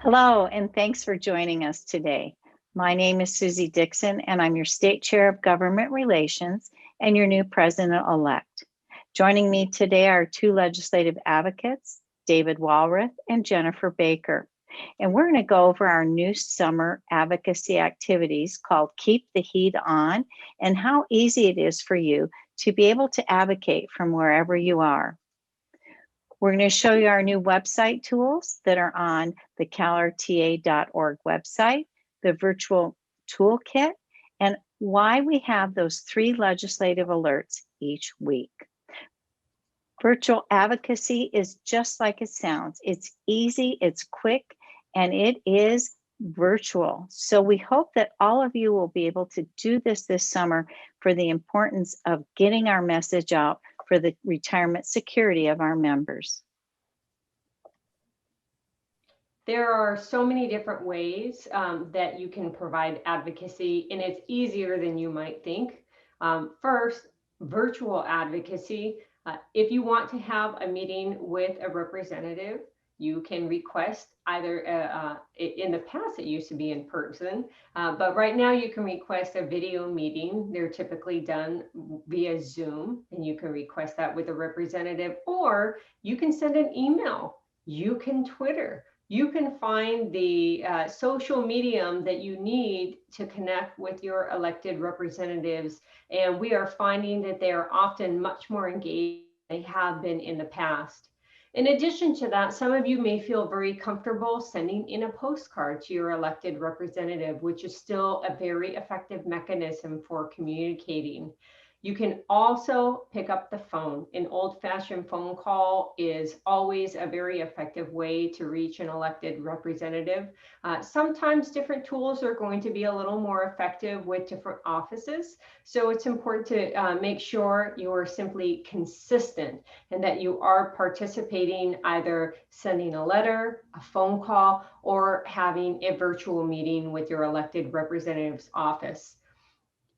Hello, and thanks for joining us today. My name is Susie Dixon, and I'm your State Chair of Government Relations and your new President-elect. Joining me today are two legislative advocates, David Walrath and Jennifer Baker. And we're going to go over our new summer advocacy activities called Keep the Heat On and how easy it is for you to be able to advocate from wherever you are. We're going to show you our new website tools that are on the CalRTA.org website, the virtual toolkit, and why we have those 3 legislative alerts each week. Virtual advocacy is just like it sounds. It's easy, it's quick, and it is virtual. So we hope that all of you will be able to do this summer for the importance of getting our message out for the retirement security of our members. There are so many different ways that you can provide advocacy, and it's easier than you might think. First, virtual advocacy. If you want to have a meeting with a representative, you can request either, in the past it used to be in person, but right now you can request a video meeting. They're typically done via Zoom, and you can request that with a representative, or you can send an email, you can Twitter. You can find the social medium that you need to connect with your elected representatives. And we are finding that they are often much more engaged than they have been in the past. In addition to that, some of you may feel very comfortable sending in a postcard to your elected representative, which is still a very effective mechanism for communicating. You can also pick up the phone. An old-fashioned phone call is always a very effective way to reach an elected representative. Sometimes different tools are going to be a little more effective with different offices. So it's important to make sure you're simply consistent and that you are participating, either sending a letter, a phone call, or having a virtual meeting with your elected representative's office.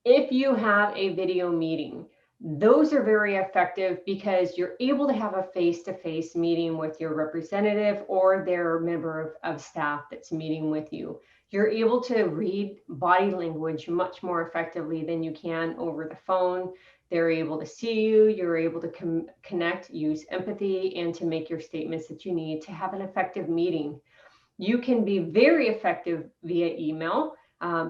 If you have a video meeting, those are very effective because you're able to have a face-to-face meeting with your representative or their member of staff that's meeting with you. You're able to read body language much more effectively than you can over the phone. They're able to see you, you're able to connect, use empathy, and to make your statements that you need to have an effective meeting. You can be very effective via email.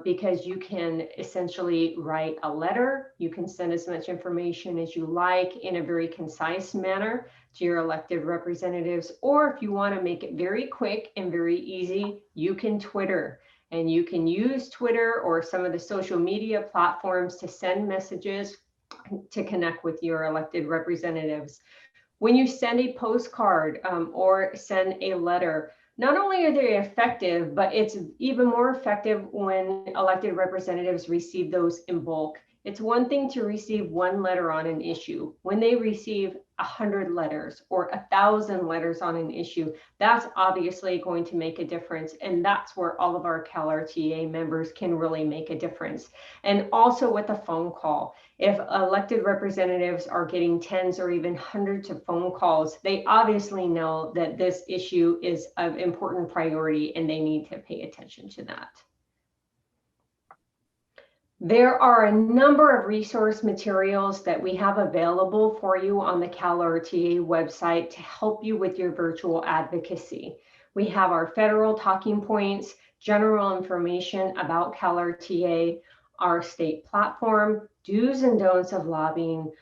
Because you can essentially write a letter, you can send as much information as you like in a very concise manner to your elected representatives, or if you want to make it very quick and very easy, you can Twitter. And you can use Twitter or some of the social media platforms to send messages to connect with your elected representatives. When you send a postcard or send a letter, not only are they effective, but it's even more effective when elected representatives receive those in bulk. It's one thing to receive one letter on an issue. When they receive 100 letters or 1,000 letters on an issue, that's obviously going to make a difference. And that's where all of our CalRTA members can really make a difference. And also with a phone call. If elected representatives are getting tens or even hundreds of phone calls, they obviously know that this issue is of important priority and they need to pay attention to that. There are a number of resource materials that we have available for you on the CalRTA website to help you with your virtual advocacy. We have our federal talking points, general information about CalRTA, our state platform, do's and don'ts of lobbying,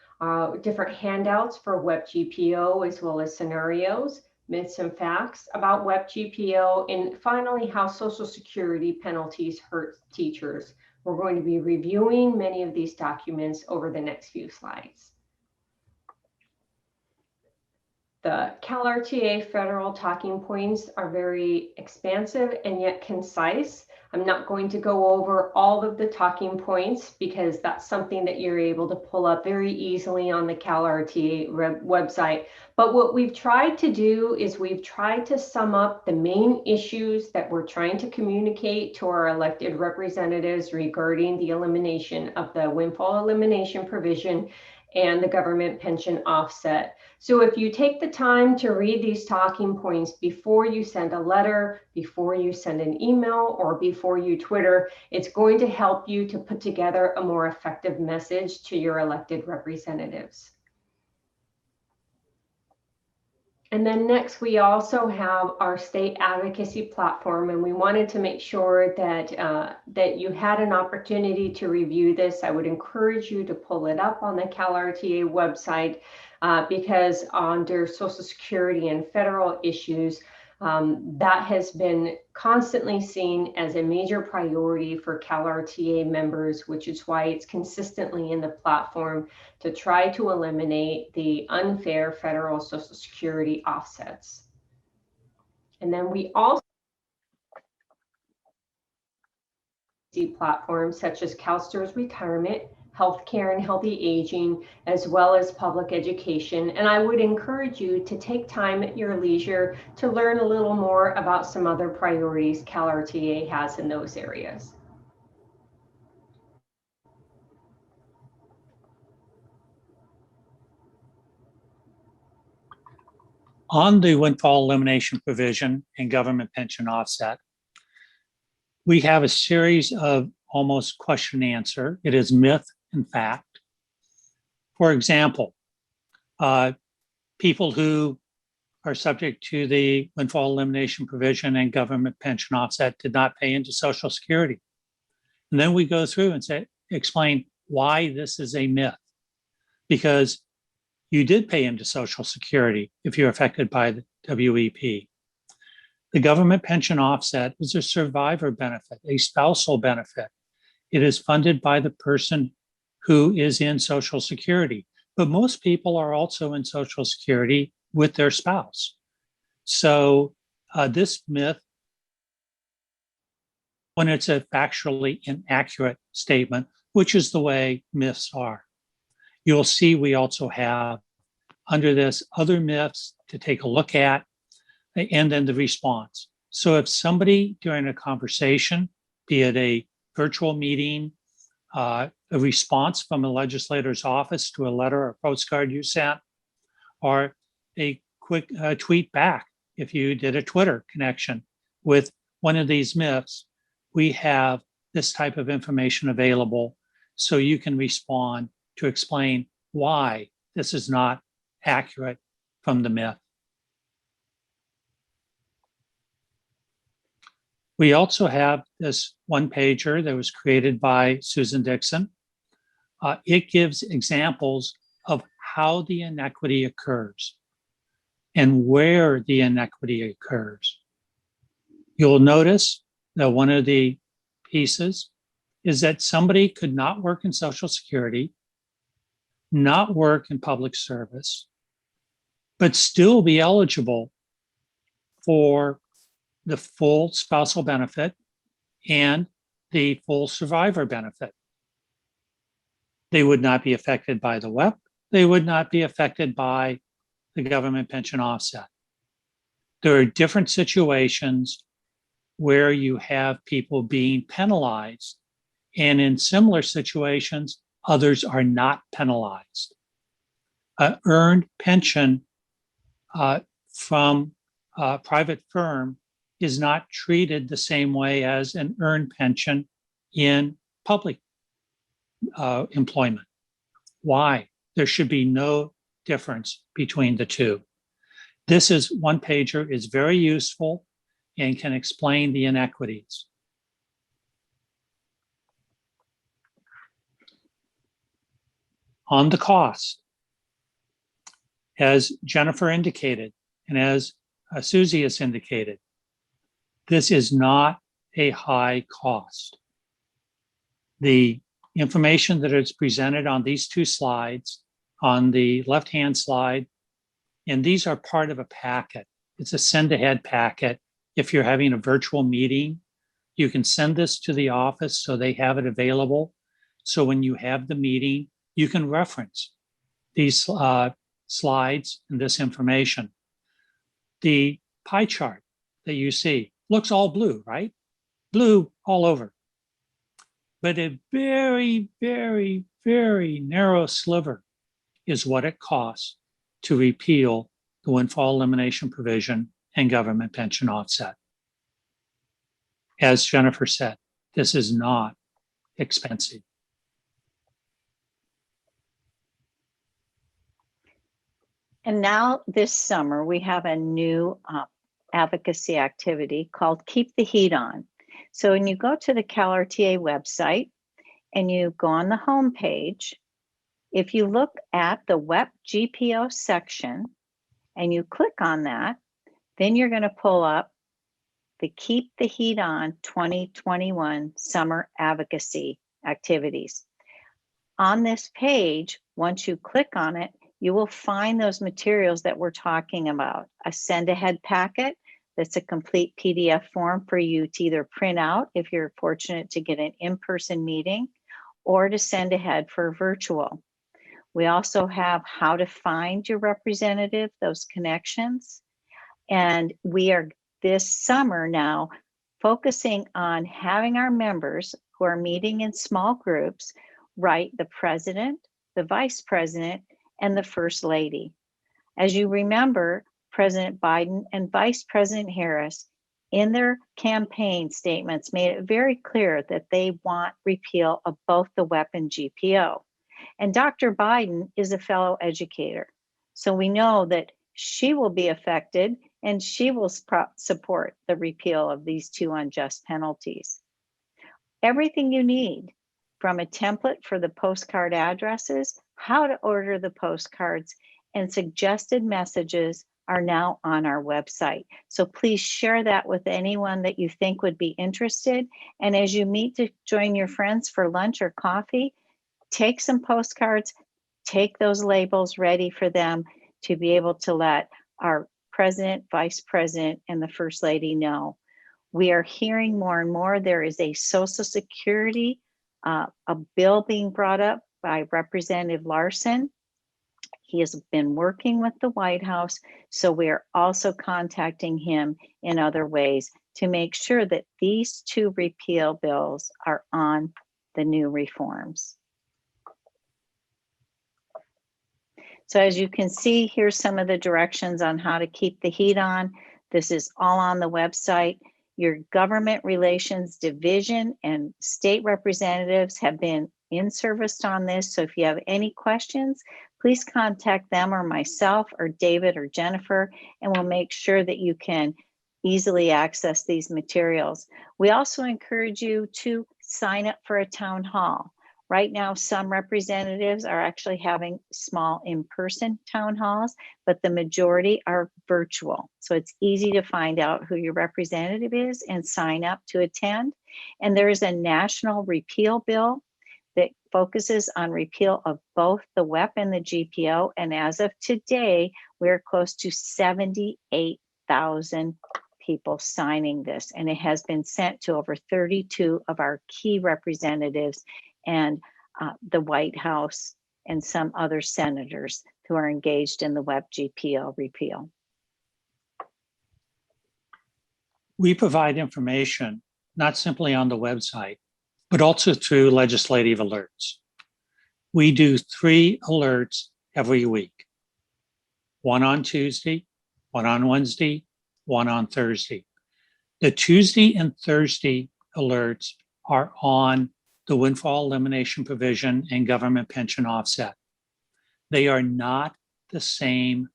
different handouts for WebGPO, as well as scenarios, myths and facts about WebGPO, and finally, how Social Security penalties hurt teachers. We're going to be reviewing many of these documents over the next few slides. The CalRTA federal talking points are very expansive and yet concise. I'm not going to go over all of the talking points because that's something that you're able to pull up very easily on the CalRTA website. But what we've tried to do is we've tried to sum up the main issues that we're trying to communicate to our elected representatives regarding the elimination of the windfall elimination provision and the government pension offset. So if you take the time to read these talking points before you send a letter, before you send an email, or before you Twitter, it's going to help you to put together a more effective message to your elected representatives. And then next, we also have our state advocacy platform, and we wanted to make sure that that you had an opportunity to review this. I would encourage you to pull it up on the CalRTA website because under Social Security and federal issues, that has been constantly seen as a major priority for CalRTA members, which is why it's consistently in the platform to try to eliminate the unfair federal Social Security offsets. And then we also see platforms such as CalSTRS Retirement, Healthcare and Healthy Aging, as well as public education. And I would encourage you to take time at your leisure to learn a little more about some other priorities CalRTA has in those areas. On the windfall elimination provision and government pension offset, we have a series of almost question and answer. It is myth and fact. For example, people who are subject to the windfall elimination provision and government pension offset did not pay into Social Security. And then we go through and explain why this is a myth. Because you did pay into Social Security if you're affected by the WEP. The government pension offset is a survivor benefit, a spousal benefit. It is funded by the person who is in Social Security, but most people are also in Social Security with their spouse. So this myth, when it's a factually inaccurate statement, which is the way myths are, you'll see we also have under this other myths to take a look at, and then the response. So if somebody during a conversation, be it a virtual meeting, a response from a legislator's office to a letter or postcard you sent, or a quick tweet back, if you did a Twitter connection with one of these myths, we have this type of information available so you can respond to explain why this is not accurate from the myth. We also have this one pager that was created by Susan Dixon. It gives examples of how the inequity occurs and where the inequity occurs. You'll notice that one of the pieces is that somebody could not work in Social Security, not work in public service, but still be eligible for the full spousal benefit and the full survivor benefit. They would not be affected by the WEP. They would not be affected by the government pension offset. There are different situations where you have people being penalized, and in similar situations, others are not penalized. Earned pension from a private firm is not treated the same way as an earned pension in public employment. Why? There should be no difference between the two. This is one pager, is very useful and can explain the inequities. On the cost, as Jennifer indicated, and as Susie has indicated, this is not a high cost. The information that is presented on these two slides, on the left-hand slide, and these are part of a packet. It's a send-ahead packet. If you're having a virtual meeting, you can send this to the office so they have it available. So when you have the meeting, you can reference these slides and this information. The pie chart that you see looks all blue, right? Blue all over. But a very, very, very narrow sliver is what it costs to repeal the windfall elimination provision and government pension offset. As Jennifer said, this is not expensive. And now this summer, we have a new advocacy activity called Keep the Heat On. So when you go to the CalRTA website and you go on the home page, if you look at the WEP GPO section and you click on that, then you're going to pull up the Keep the Heat On 2021 Summer Advocacy Activities. On this page, once you click on it, you will find those materials that we're talking about. A send ahead packet that's a complete PDF form for you to either print out if you're fortunate to get an in-person meeting, or to send ahead for virtual. We also have how to find your representative, those connections. And we are this summer now focusing on having our members who are meeting in small groups write the president, the vice president, and the first lady. As you remember, President Biden and Vice President Harris, in their campaign statements, made it very clear that they want repeal of both the WEP and GPO. And Dr. Biden is a fellow educator. So we know that she will be affected and she will support the repeal of these two unjust penalties. Everything you need, from a template for the postcard addresses, how to order the postcards, and suggested messages are now on our website. So please share that with anyone that you think would be interested. And as you meet to join your friends for lunch or coffee, take some postcards, take those labels ready for them to be able to let our president, vice president, and the first lady know. We are hearing more and more there is a Social Security a bill being brought up by Representative Larson. He has been working with the White House, so we are also contacting him in other ways to make sure that these two repeal bills are on the new reforms. So as you can see, here's some of the directions on how to keep the heat on. This is all on the website. Your government relations division and state representatives have been in service on this. So if you have any questions, please contact them or myself or David or Jennifer, and we'll make sure that you can easily access these materials. We also encourage you to sign up for a town hall. Right now, some representatives are actually having small in-person town halls, but the majority are virtual. So it's easy to find out who your representative is and sign up to attend. And there is a national repeal bill that focuses on repeal of both the WEP and the GPO. And as of today, we're close to 78,000 people signing this. And it has been sent to over 32 of our key representatives and the White House and some other senators who are engaged in the WEP GPO repeal. We provide information not simply on the website, but also through legislative alerts. We do 3 alerts every week, one on Tuesday, one on Wednesday, one on Thursday. The Tuesday and Thursday alerts are on the windfall elimination provision and government pension offset. They are not the same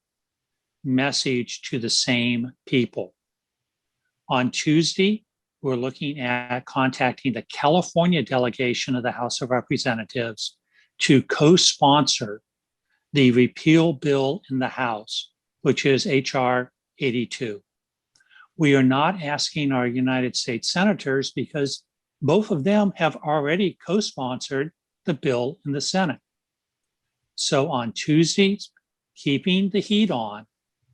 message to the same people. On Tuesday, we're looking at contacting the California delegation of the House of Representatives to co-sponsor the repeal bill in the House, which is HR 82. We are not asking our United States senators because both of them have already co-sponsored the bill in the Senate. So on Tuesdays, keeping the heat on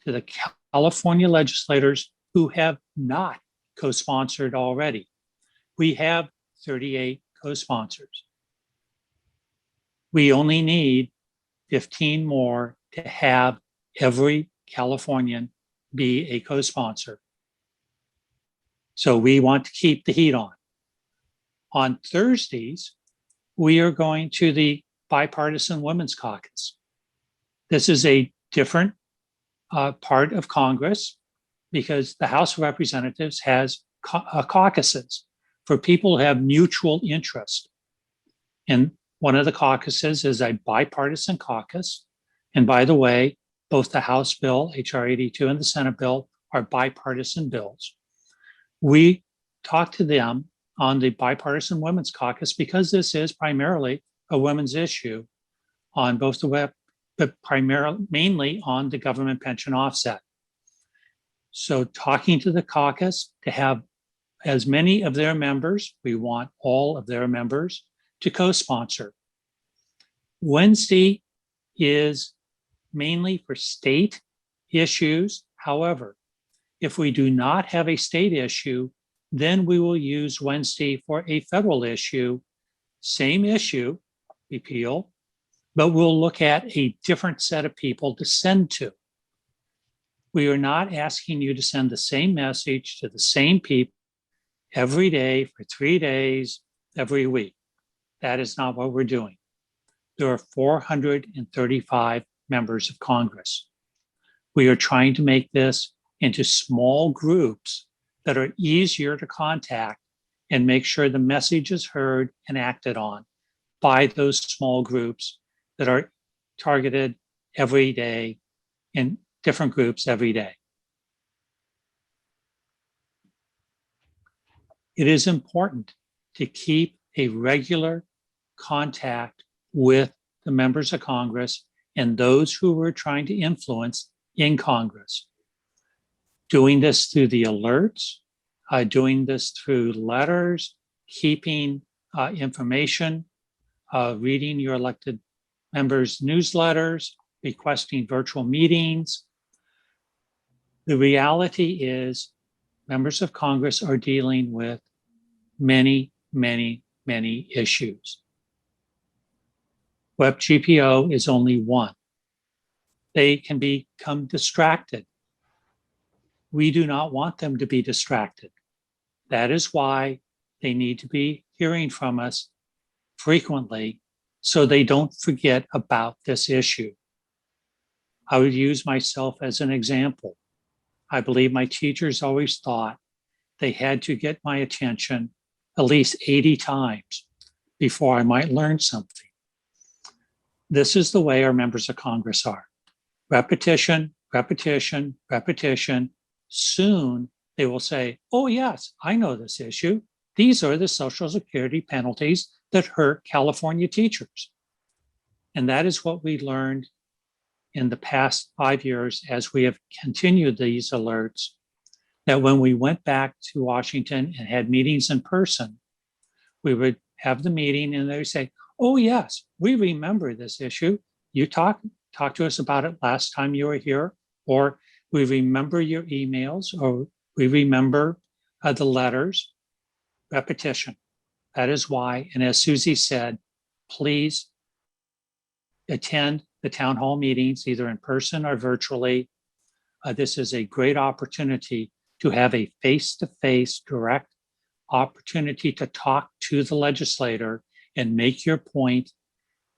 to the California legislators who have not co-sponsored already. We have 38 co-sponsors. We only need 15 more to have every Californian be a co-sponsor. So we want to keep the heat on. On Thursdays, we are going to the Bipartisan Women's Caucus. This is a different part of Congress because the House of Representatives has caucuses for people who have mutual interest. And one of the caucuses is a bipartisan caucus. And by the way, both the House bill, H.R. 82, and the Senate bill are bipartisan bills. We talked to them on the bipartisan women's caucus because this is primarily a women's issue on both the web, but mainly on the government pension offset. So talking to the caucus to have as many of their members, we want all of their members to co-sponsor. Wednesday is mainly for state issues. However, if we do not have a state issue, then we will use Wednesday for a federal issue, same issue, repeal, but we'll look at a different set of people to send to. We are not asking you to send the same message to the same people every day for 3 days, every week. That is not what we're doing. There are 435 members of Congress. We are trying to make this into small groups that are easier to contact and make sure the message is heard and acted on by those small groups that are targeted every day in different groups every day. It is important to keep a regular contact with the members of Congress and those who we're trying to influence in Congress. Doing this through the alerts, doing this through letters, keeping information, reading your elected members' newsletters, requesting virtual meetings. The reality is members of Congress are dealing with many, many, many issues. Web GPO is only one. They can become distracted. We do not want them to be distracted. That is why they need to be hearing from us frequently so they don't forget about this issue. I would use myself as an example. I believe my teachers always thought they had to get my attention at least 80 times before I might learn something. This is the way our members of Congress are. Repetition, repetition, repetition. Soon they will say, oh yes, I know this issue. These are the Social Security penalties that hurt California teachers. And that is what we learned in the past 5 years as we have continued these alerts, that when we went back to Washington and had meetings in person, we would have the meeting and they would say, oh yes, we remember this issue. You talked to us about it last time you were here, or we remember your emails, or we remember the letters. Repetition. That is why, and as Susie said, please attend the town hall meetings, either in person or virtually. This is a great opportunity to have a face-to-face direct opportunity to talk to the legislator and make your point.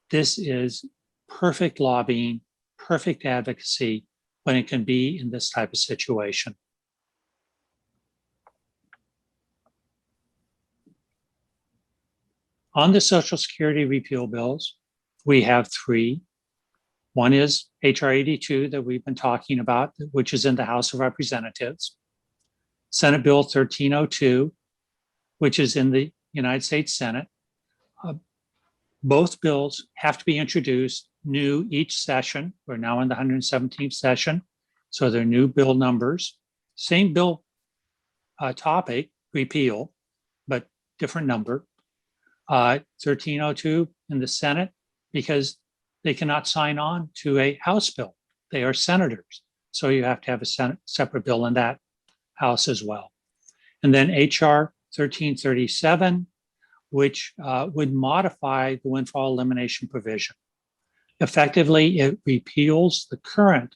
This is perfect lobbying, perfect advocacy when it can be in this type of situation. On the Social Security repeal bills, we have 3. One is H.R. 82 that we've been talking about, which is in the House of Representatives. Senate Bill 1302, which is in the United States Senate. Both bills have to be introduced new each session. We're now in the 117th session, so they're new bill numbers. Same bill topic, repeal, but different number. 1302 in the Senate, because they cannot sign on to a House bill. They are senators, so you have to have a separate bill in that House as well. And then HR 1337, which would modify the windfall elimination provision. Effectively, it repeals the current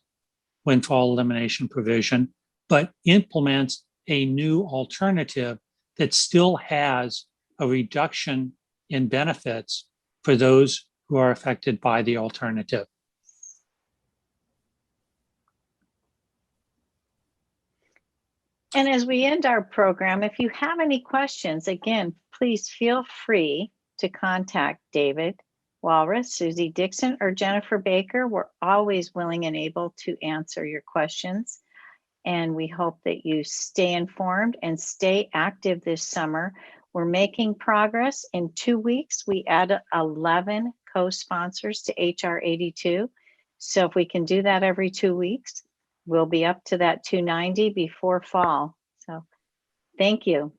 windfall elimination provision, but implements a new alternative that still has a reduction in benefits for those who are affected by the alternative. And as we end our program, if you have any questions, again, please feel free to contact David Walrath, Susie Dixon, or Jennifer Baker. We're always willing and able to answer your questions. And we hope that you stay informed and stay active this summer. We're making progress. In 2 weeks, we add 11 co-sponsors to HR 82. So if we can do that every 2 weeks, we'll be up to that 290 before fall. So thank you.